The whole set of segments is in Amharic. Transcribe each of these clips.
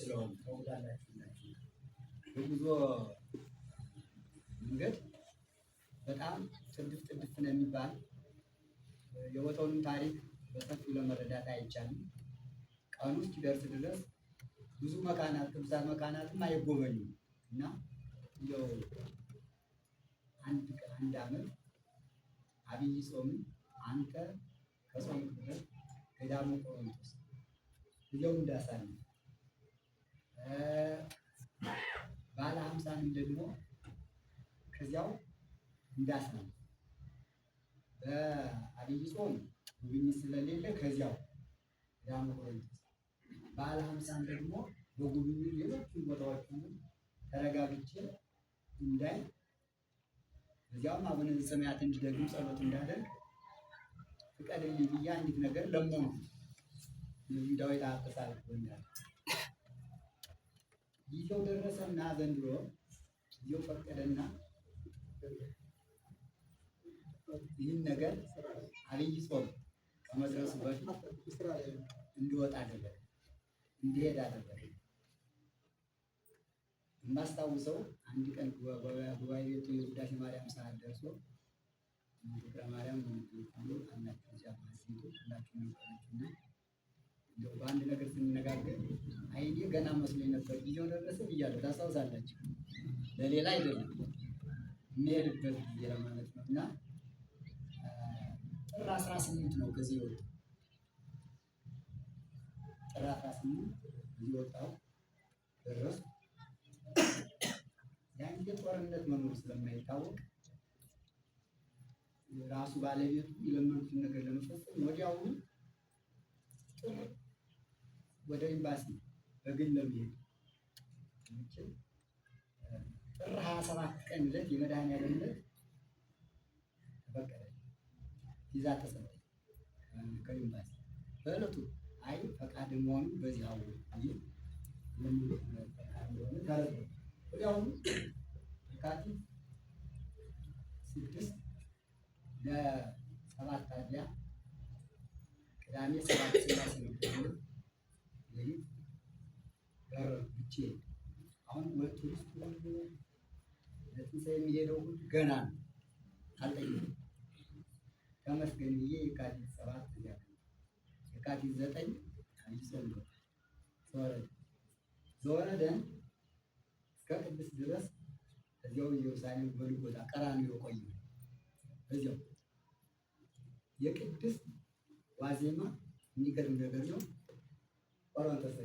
ስለሆነ ተውዳላችሁ ናችሁ። በጉዞ መንገድ በጣም ጥድፍ ጥድፍ ነው የሚባል የቦታውንም ታሪክ በሰፊው ለመረዳት አይቻልም። ቀኑ እስኪደርስ ድረስ ብዙ መካናት ቅዱሳት መካናትም አይጎበኙም እና እንደው አንድ ዓመት አብይ ጾምን አንተ ከጾም ድረስ ገዳሙ ቆሮንቶስ ይዘው እንዳሳልፍ ባለ ሀምሳንም ደግሞ ከዚያው እንዳሳልፍ በአብይ ጾም ጉብኝት ስለሌለ ከዚያው ገዳሙ ቆሮንቶስ ባለ ሀምሳን ደግሞ በጉብኝት ሌሎችን ቦታዎች ተረጋግቼ እንዳይ እዚያውም አቡነ ዘበሰማያት እንዲደግም ጸሎት እንዳደርግ ፍቀድልኝ ብዬ አንዲት ነገር ለመንኩ። ነቢዩ ዳዊት አስተሳልፎ እንዳለ ጊዜው ደረሰና ዘንድሮ ጊዜው ፈቀደና ይህን ነገር አብይ ጾም ከመድረሱ በፊት እንዲወጣ አደረገ፣ እንዲሄድ አደረገ። የማስታውሰው አንድ ቀን ጉባኤ ቤቱ የውዳሴ ማርያም ሰዓት ደርሶ ፍቅረ ማርያም ብሎ አላቸው እዚያ ሴቶች ሁላችሁ ነበራችሁና እንደው በአንድ ነገር ስንነጋገር አይኔ ገና መስሎኝ ነበር ጊዜው ደረሰ ብያለሁ። ታስታውሳላችሁ? ለሌላ አይደለም የሚሄድበት ጊዜ ለማለት ነው። እና ጥር 18 ነው ከዚህ ወጣ ጥር 18 ከዚህ ወጣው ደረሱ። ያን ጦርነት መኖር ስለማይታወቅ ራሱ ባለቤቱ የለመኑትን ነገር ለመፈጸም ወዲያውኑ ወደ ኤምባሲ በግል ለመሄድ ጥር 27 ቀን ዕለት የመድኃኒዓለም ዕለት ተፈቀደ። ቪዛ ተሰጠኝ ከኤምባሲ በዕለቱ። አይ ፈቃድ መሆኑን በዚህ አወቁ ወዲያውኑ የካቲት 6 ለ7 ታዲያ ቅዳሜ 7 ስላሴ ነው ለይት ጋር ብቻ አሁን ወጥቶ ለትንሣኤ የሚሄደው ገና ነው አልጠየቅም። ተመስገን ብዬ የካቲት 7 ያ የካቲት 9 አይሰል ዘወረደን እስከ ቅድስት ድረስ እዚያው ኢየሩሳሌም ጎልጎታ ቀራንዮ ቆየ። እዚያው የቅድስት ዋዜማ የሚገርም ነገር ነው። ቆሮንቶስ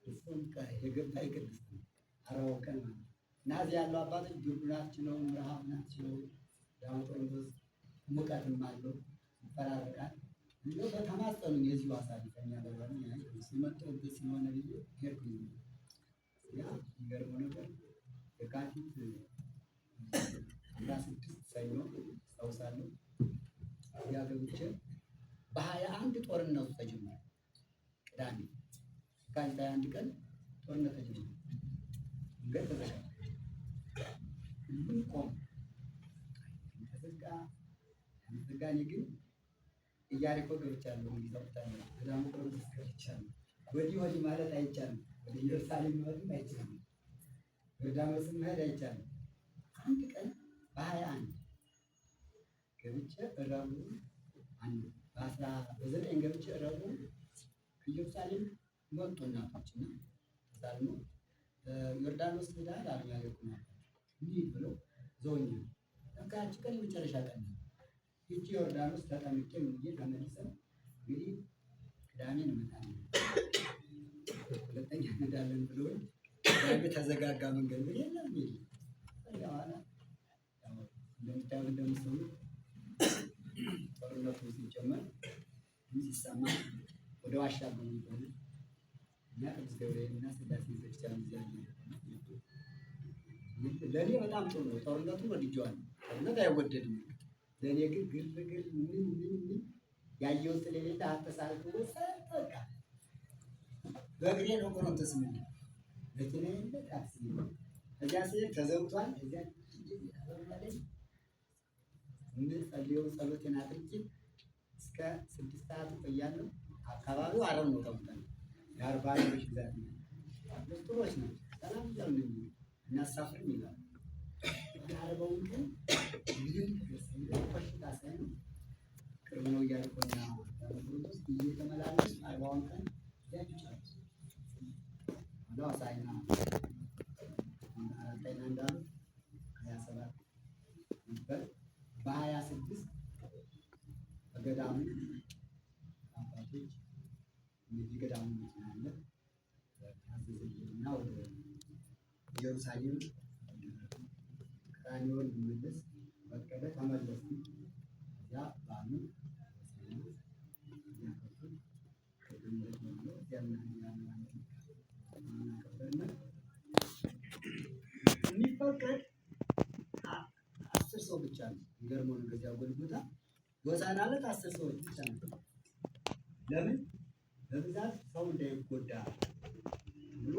እሱም የገባ የቅድስት ነው 40 ቀን ማለት እና እዚያ ያለው አባቶች ብርዱ ናቸው፣ ረሃብ ናቸው። ያው ቆሮንቶስ ሙቀትም አለው ይፈራረቃል። እንደው በተማጸኑ የዚሁ አሳልፈኛ በኋላ ሲመጣበት ስለሆነ ብዬ ሄድኩኝ። ያ የሚገርመው ነገር የካቲት 16 ሰኞ አስታውሳለሁ። ያ ገብቼ በ21 ጦርነቱ ተጀመረ። ቅዳሜ የካቲት 21 ቀን ጦርነት ተጀመረ። መንገድ ተዘጋ፣ ሁሉም ቆመ። ተዘጋ። እኔ ግን ኢያሪኮ ገብቻለሁ። እንዲታውቃለሁ ገዳሙ ቆሮንቶስ ገብቻለሁ። ወዲህ ወዲህ ማለት አይቻልም። ወደ ኢየሩሳሌም መሄድ አይቻልም። ዮርዳኖስ መሄድ አይቻልም። አንድ ቀን በ21 ገብቼ ረቡዕ በ9 ገብቼ ረቡዕ ከኢየሩሳሌም መጡ እናቶችና ሳልሞ ዮርዳኖስ ሄዳል አሉ። ያገቁና እንዲህ ብለው ዘውኝ ታካች ቀን መጨረሻ ቀን ይቺ ዮርዳኖስ ተጠምቄ ምን ተመልሰን እንግዲህ ቅዳሜ እንመጣለን ሁለተኛ እንሄዳለን ብሎኝ ተዘጋጋ መንገድ ምን የለም ይል ያዋና እንደምታዩት እንደምትሰሙ ጦርነቱ ሲጀመር ሲሰማ ወደ ዋሻ በሚባል እና ቅዱስ ገብርኤል እና ስላሴ ቤተክርስቲያን ለእኔ በጣም ጥሩ ነው። ጦርነቱን ወድጄዋለሁ። ጦርነት አይወደድም። ለእኔ ግን ግርግር ምን ያየሁት ስለሌለ አተሳልፎ ሰጠቃ በእግሬ ነው ቆሮንቶስ ምን መኪና የለ ታክሲ እዚያ ስሄድ ተዘግቷል። እዚያ ጸልየው ጸሎቴን አድርጌ እስከ 6 ሰዓት ቆያለሁ። አካባቢው አረብ ነው ተብሏል። የ40 ልጆች ግዛት ነው። ጥሩዎች ናቸው። ሰላም እያሉ እናሳፍርም ይላሉ። የአርባውን ቀን ምንም በሽታ ሳይሆን ቅርብ ነው እያልኩና ውስጥ እየተመላለስ 40ውን ቀን ያጫጭ ሳይና አራተኛ እንዳሉ 27 ነበር። በ26 በገዳሙ አባቶች እነዚህ ገዳሙ አለ ታዘዘኝና ወደ ኢየሩሳሌም ቀራንዮን ልመለስ ፈቀደ። ተመለስኩ። ያ ባሉ የሚፈቀድ 10 ሰው ብቻ ነው። የሚገርመው ነገር እዚያው ጎልጎታ ሆሳዕና ዕለት 10 ሰዎች ብቻ ነው። ለምን በብዛት ሰው እንዳይጎዳ ብሎ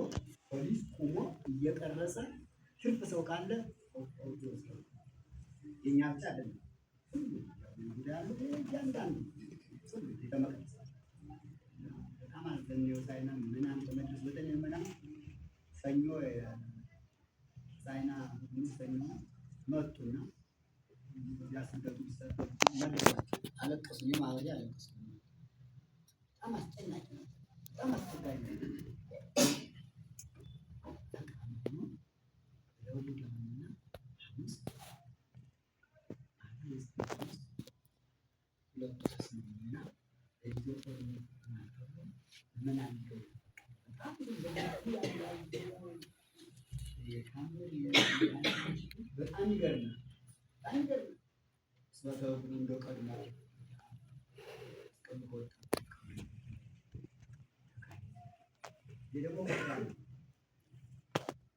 ፖሊስ ቆሞ እየቀረጸ ትርፍ ሰው ካለ የኛ ብቻ አይደለም እያንዳንዱ የተመቀሰ በጣም አዘኔው ሳይና ምናምን ተመለስ በተለይ ምናምን ሰኞ ሳይና ሰኞ መጡና ያስገዱ አለቀሱ። የማህበሪ አለቀሱ። በጣም አስጨናቂ ነው። በጣም አስቸጋሪ ነው። በጣም ይገርማል።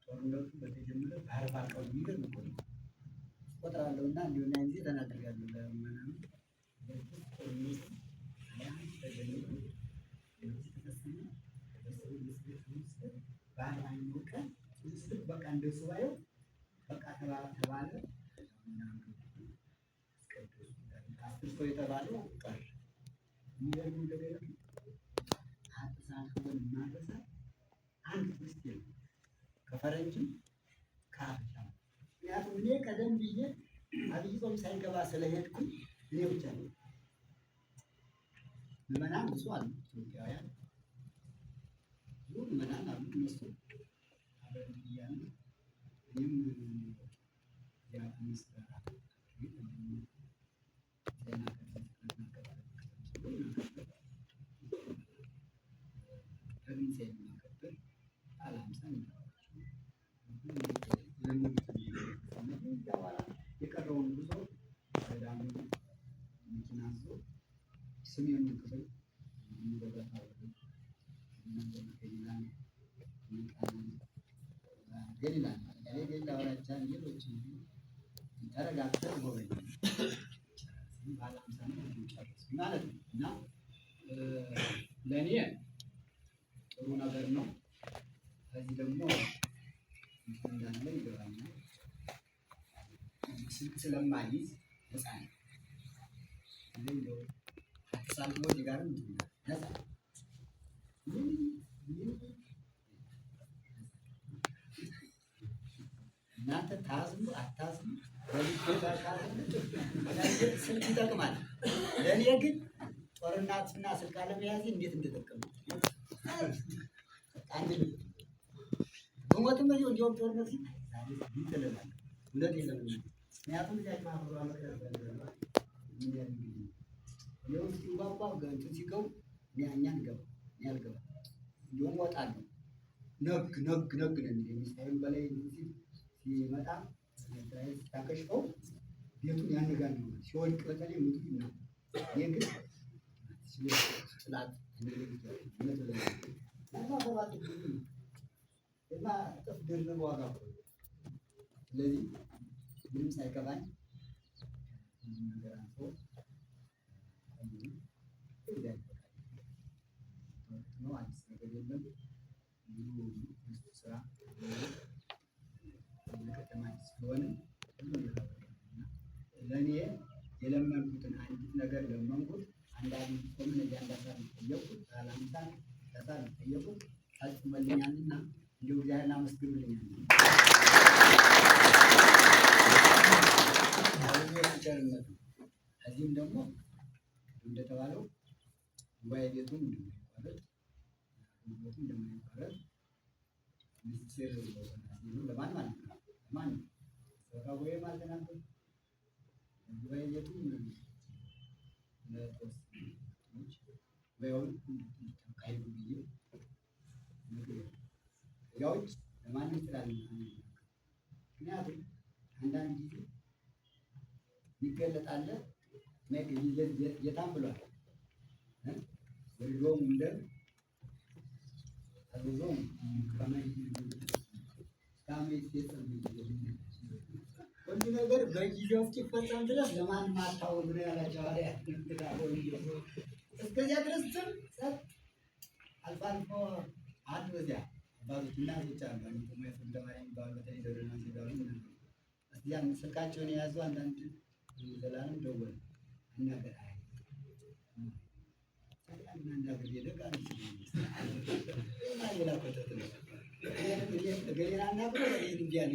ጦርነቱ በተጀመረ በ40 ቀን የሚገርም እኮ ነው። እቆጥራለሁ እና እንዲሁና ጊዜ ተናግሬያለሁ። ለምናምን በ40ኛው ቀን በቃ እንደሱ ባየው በቃ ተባለ። 10 ሰው የተባለው ቀር የሚገርመው ነገር ማረሳ አንድ ክርስቲያን ከፈረንጅም ከአፍሪካ ምክንያቱም እኔ ቀደም ብዬ አብይ ጾም ሳይገባ ስለሄድኩኝ እኔ ብቻ ነው። ምዕመናን ብዙ አሉ፣ ኢትዮጵያውያን ብዙ ምዕመናን አሉ። እነሱ አብረን እያልን እኔም የቀረውን ጉዞ ገዳሙ መኪና ይዞ ሰሜኑን ክፍል ገሊላ አውራጃን ሌሎችን ተረጋግተን ጎበኝ ባለ 50 ጨርስ ማለት ነው። እና ለእኔ ጥሩ ነገር ነው። ከዚህ ደግሞ እንዳለ ይገባኛል። ስልክ ስለማይዝ ህፃን አትሳልፎ ጋርም ነፃ እናንተ ታዝሙ አታዝሙ ስልክ ይጠቅማል። ለእኔ ግን ጦርነትና ስልክ አለመያዝ እንዴት እንደጠቀሙ አንድ በሞትም በዚህ እንዲሁም ጦርነት ይተለላል። ሁለት የለም። ምክንያቱም ሲጓጓ እንትን ሲገቡ እኛ እንገባ ያልገባ እንዲሁም እወጣለሁ። ነግ ነው የሚል በላይ ሲመጣ ሲያከሽፈው ቤቱን ያነጋል። ሲወድቅ በተለይ ምቱ ነው። ይህ ግን ጥላት እና እጥፍ ድርብ ዋጋ። ስለዚህ ምንም ሳይከፋኝ ነገር አንሶ ነው። አዲስ ነገር የለም። ስራ ከተማ ስለሆነ ለእኔ የለመንኩትን አንዲት ነገር ለመንኩት። አንዳንድ ኮምን እያንዳሳር ጠየቁት። ሳላምሳ ተሳር ጠየቁት። ፈጽሞልኛልና እንደው እግዚአብሔርን አመስግኑልኝ። ቸርነቱ እዚህም ደግሞ እንደተባለው ጉባኤ ቤቱም እንደማይቋረጥ ምስጢር ለማን ማለት ነው ለማን ጉባኤ ማለት ነው። ጉባኤ ቤቱም ጉባኤውን ካሄዱ ጊዜ ያዎች ለማንም ስላለ ምክንያቱም አንዳንድ ጊዜ ይገለጣል የታም ብሏል ወልዶም እንደ አዘዞም ሁሉ ነገር በጊዜው እስኪፈጸም ድረስ ለማንም አታውሩ ነው ያላቸው ሐዋርያት። እስከዚያ ድረስ ጸጥ አልፎ አልፎ አንድ በዚያ አባቶች እናቶች አሉ እንደማርያም በተለይ ደረና ሲዳሩ እዚያም ስልካቸውን የያዙ አንዳንድ ዘላለም ደወል አናገር አናገር የደቃ ሌላ ኮተት ነው ገሌላ አናግሮ እንዲያለ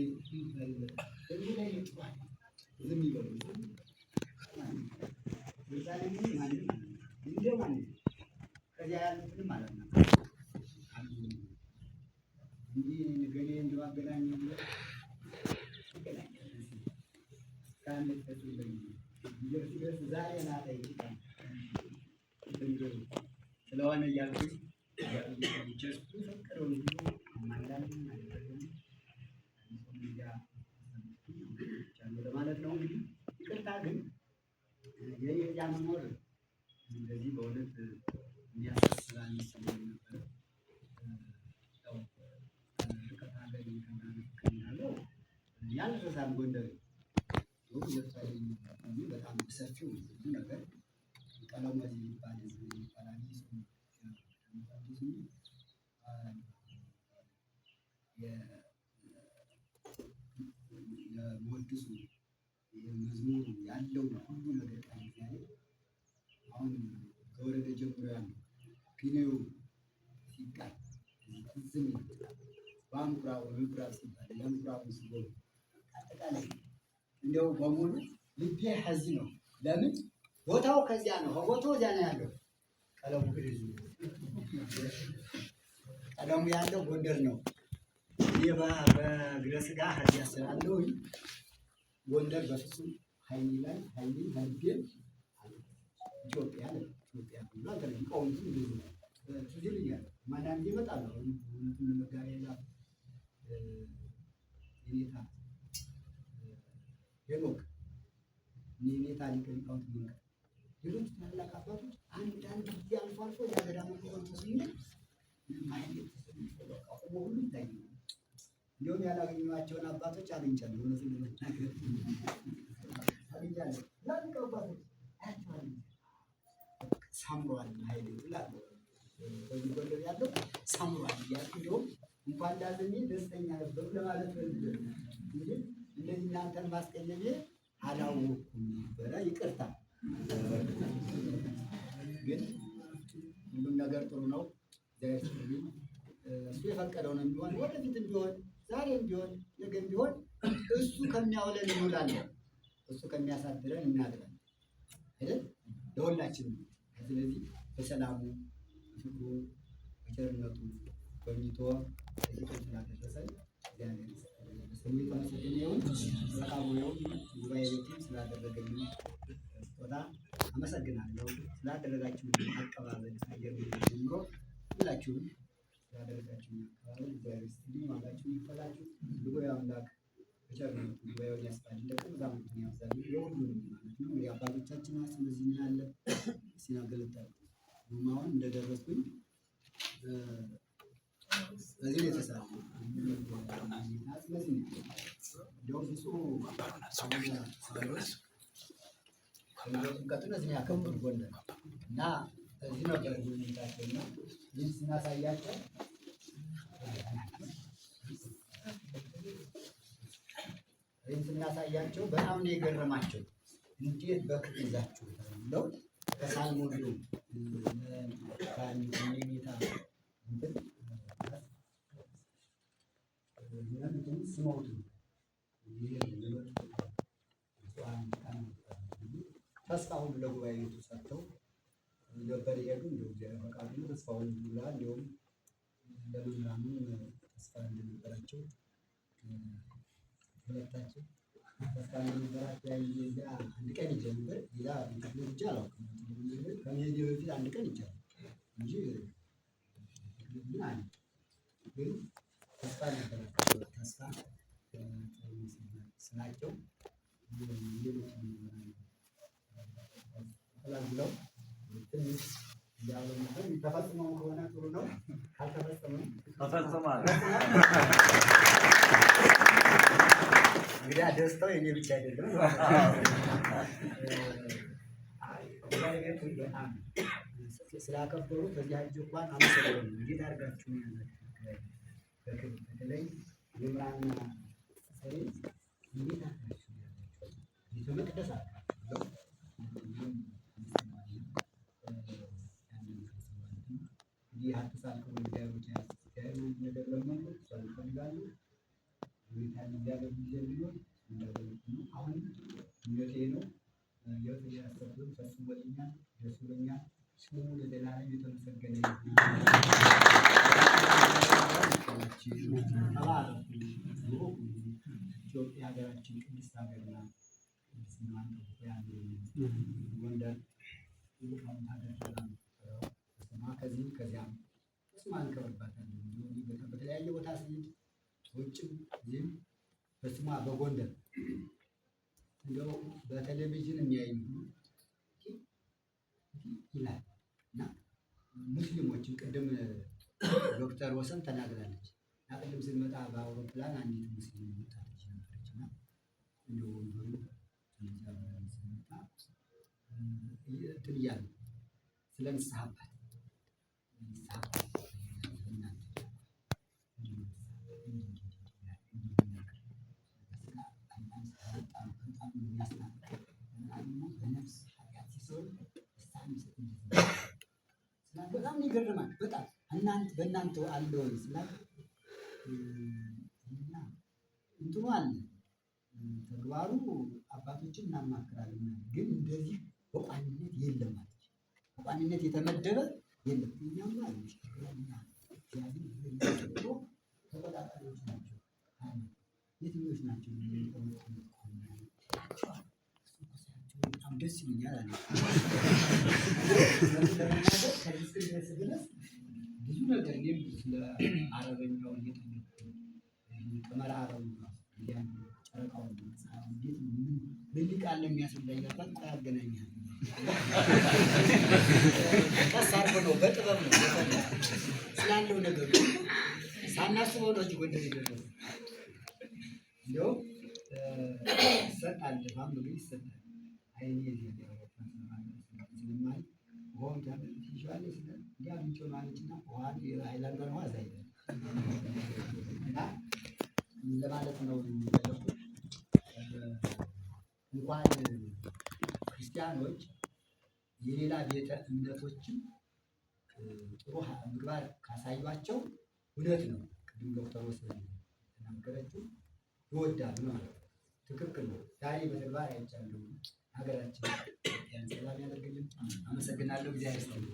ዝም ይበሉ ከዚያ ያሉትንም ማለት ነው እንጂ ገሌ እንደው አገናኝ ዛሬ ናታ ስለሆነ እያልኩኝ ፈቀደው ለማለት ነው። እንግዲህ ይቅርታ ግን የኔ ያ መኖር እንደዚህ በእውነት የሚያሳስብ አንመስለኝም ነበር። ያልረሳም ጎንደር በጣም ሰፊው ብዙ ነገር ቀለሙ የሚባል ይባላል የሞድሱ መዝሙሩ ያለው ሁሉ ነገር ቃል አሁን ከወረደ ጀምሮ ያለው ፒኔው ሲቃል ዝም በአምኩራው ምኩራብ ሲባል ለምኩራቡ ሲጎል አጠቃላይ እንደው በሙሉ ልቤ ሀዚ ነው። ለምን ቦታው ከዚያ ነው፣ ቦታው እዚያ ነው ያለው። ቀለሙ ግሬዙ ቀለሙ ያለው ጎንደር ነው። ይባ በግረ ስጋ ሀዚ ያሰራለው ጎንደር በፍጹም ኃይል ላይ ኃይል ሀልቤል ኢትዮጵያ ሁሉ አገር ሊቃውንቱ ብዙ ነው። ትዝ ይለኛል ማንኛውም ይመጣል ነው እውነቱን ለመጋሪያ የኔታ ሄኖክ የኔታ ሊቃውንት ነው። ሌሎች ታላላቅ አባቶች አንዳንድ ጊዜ አልፎ አልፎ የአገዳ መቆም ተስሚል ማይነት ሁሉ ይታያል። እንዲሁም ያላገኘኋቸውን አባቶች አግኝቻለሁ። እውነቱን ለመናገር አግኝቻለሁ። ትላልቅ አባቶች አያቸዋለሁ። ሳምሯል ኃይሌ እላለሁ። በዚህ ጎንደር ያለው ሳምሯል እያልኩ እንዲሁም እንኳን ዳዝሜ ደስተኛ ነበሩ ለማለት ፈልጌ እንጂ እንደዚህ እናንተን ማስቀየሜ አላወኩም ነበረ። ይቅርታ። ግን ሁሉም ነገር ጥሩ ነው። እሱ የፈቀደው ነው የሚሆን፣ ወደፊትም ቢሆን ዛሬም ቢሆን ነገም ቢሆን እሱ ከሚያውለን እንውላለን፣ እሱ ከሚያሳድረን እናድራለን አይደል? ለሁላችንም። ስለዚህ በሰላሙ ፍቅሩ በቸርነቱ በሚቶ እዚህ ስላደረሰን እግዚአብሔር ስሙ የተመሰገነ ይሁን። በቃሙየው ጉባኤ ቤትም ስላደረገልኝ ስጦታ አመሰግናለሁ። ስላደረጋችሁልኝ አቀባበል አየር ጀምሮ ሁላችሁም ስላደረጋችሁልኝ አቀባበል እግዚአብሔር ይስጥልኝ፣ ዋጋችሁን ይክፈላችሁ። ጉባኤ አምላክ በቸርነቱ ጉባኤውን ያስፋል፣ እንደቀም ዛሙትን ያብዛል። የሁሉንም ማለት ነው። የአባቶቻችን አጽም እዚህ ምን አለ ሲናገለጣል አሁን እንደደረስኩኝ በዚህ ነው የተሰራው። እንደውም ብፁዕ ቀጥሎ እዚህ ያከብሩ ጎንደር እና እዚህ ነበር የሚታቸውና ይህ ስናሳያቸው ይህን ስናሳያቸው በጣም ነው የገረማቸው። እንዴት በክት ይዛችሁ ብለው ከሳልሞዶ ሜታ ስሞቱ ተስፋ ሁሉ ለጉባኤ ቤቱ ሰጥተው ነበር የሄዱ እንደው እግዚአብሔር ፈቃዱ ነው። ተስፋውን ሁሉ እንዲሁም ለመምህራኑ ተስፋ እንደነበራቸው ሁለታቸው ተስፋ እንደነበራቸው ያ አንድ ቀን ይጀምር ሌላ ቤት ልጅ አላውቅም። ከመሄዴ በፊት አንድ ቀን ይቻላል እንጂ ምን አለ ግን ተስፋ ነበራቸው። ተስፋ ስላቸው ሌሎች ብለው ትንሽ ያሉ ነገር ተፈጽመው ከሆነ ጥሩ ነው። ካልተፈጸመም ተፈጽሟል። እንግዲህ ደስታው የኔ ብቻ አይደለም። በጣም ስላከበሩ በዚህ አጅ እንኳን አመሰግናለሁ። እንዴት አድርጋችሁ ያላችሁ በተለይ የምራና ሰሪ እንዴት አድርጋችሁ ቤተ መቅደስ አድርጋችሁ ይህ አትሳልከው እንዲያሉት ያሉ ነገር ለመንገድ ሰው ይፈልጋሉ። ሁኔታ እንዲያደርጉ ቢሆን እንዳደረጉ አሁን ምኞቴ ነው። የት ያሰብኩት ፈጽሞልኛል፣ ደስ ብሎኛል። ስሙ ለዘላለም የተመሰገነ ይሁን። ኢትዮጵያ ሀገራችን ቅድስት ሀገር ናት። ጎንደር ከዚህም ከዚያም ስሟን እንከብርባታለን። በተለያየ ቦታ ስንሄድ ውጭም እዚህም በስሟ በጎንደር እንደው በቴሌቪዥን የሚያይ ይላል እና ሙስሊሞችን ቅድም ዶክተር ወሰን ተናግራለች እና ቅድም ስንመጣ በአውሮፕላን አንዲት ሙስሊም ወጣች ነበረች እና እንደው ወንበሩ ስንመጣ እንትን እያሉ ስለ ንስሐ አባት በጣም ይገርማል። በጣም እናንተ በእናንተ አለው ስላል እንትኑ አለ ተግባሩ አባቶችን እናማክራለን፣ ግን እንደዚህ በቋሚነት የለም ማለት በቋሚነት የተመደበ የለም። እኛም አለ ተቆጣጣሪዎች ናቸው። የትኞች ናቸው? በጣም ደስ ይለኛል አለ ብዙ ነገር እኔም ስለ አረበኛው እየጠየኩ ቀመር አረቡ ጨረቃው እንዴት ምን ቃል የሚያስረዳኝ ነበር። ቆይ ያገናኛል ቀስ አድርጎ ነው በጥበብ ነው ስላለው ነገር ሳናስበው ነው እጅ ጎንደር ይደረስ እንደው ይሰጣል ፋሚሊ ይሰጣል። አይኔ ስለማይ ሆን ይሻለ ያ ምንጭ ማለትና ውሃን የሃይላንድ ውሃ ዛይ እና ለማለት ነው የሚፈልጉት። እንኳን ክርስቲያኖች የሌላ ቤተ እምነቶችን ጥሩ ምግባር ካሳዩቸው እውነት ነው። ቅድም ዶክተር ወሰን ተናገረችው ይወዳሉ ማለት ትክክል ነው። ዛሬ በተግባር አይቻለሁ። ሀገራችን ሰላም ያደርግልን። አመሰግናለሁ። እግዚአብሔር ይስጥልኝ።